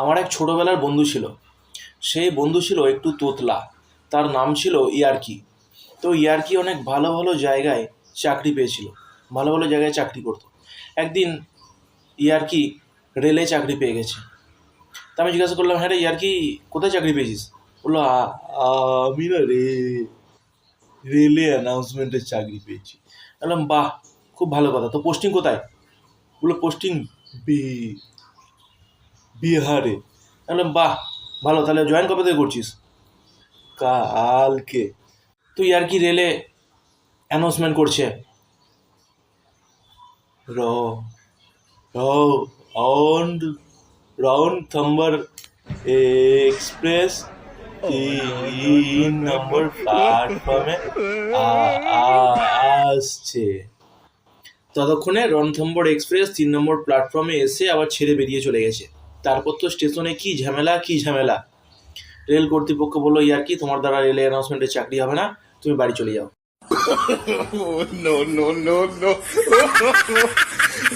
আমার এক ছোটোবেলার বন্ধু ছিল। সেই বন্ধু ছিল একটু তোতলা। তার নাম ছিল ইয়ার্কি। তো ইয়ার্কি অনেক ভালো ভালো জায়গায় চাকরি পেয়েছিল, ভালো ভালো জায়গায় চাকরি করতো। একদিন ইয়ার্কি রেলে চাকরি পেয়ে গেছে। তা আমি জিজ্ঞাসা করলাম, হ্যাঁ রে ইয়ার্কি, কোথায় চাকরি পেয়েছিস? বললো, আমি না রেলে অ্যানাউন্সমেন্টের চাকরি পেয়েছি। বললাম, বাহ, খুব ভালো কথা। তো পোস্টিং কোথায়? বললো, পোস্টিং বিহারে। বললাম, বাহ, ভালো, তাহলে জয়েন কবে থেকে করছিস? কালকে। তুই আর কি রেলে অ্যানাউন্সমেন্ট করছে, র রাউন্ড রনথম্বর এক্সপ্রেস 3 নম্বর প্ল্যাটফর্মে আসছে। ততক্ষণে রণথম্বর এক্সপ্রেস 3 নম্বর প্ল্যাটফর্মে এসে আবার ছেড়ে বেরিয়ে চলে গেছে। তারপর তো স্টেশনে কি ঝামেলা। রেল কর্তৃপক্ষ বললো, ইয়ার কি, তোমার দ্বারা রেলে অ্যানাউন্সমেন্টের চাকরি হবে না, তুমি বাড়ি চলে যাও। No, no, no, no.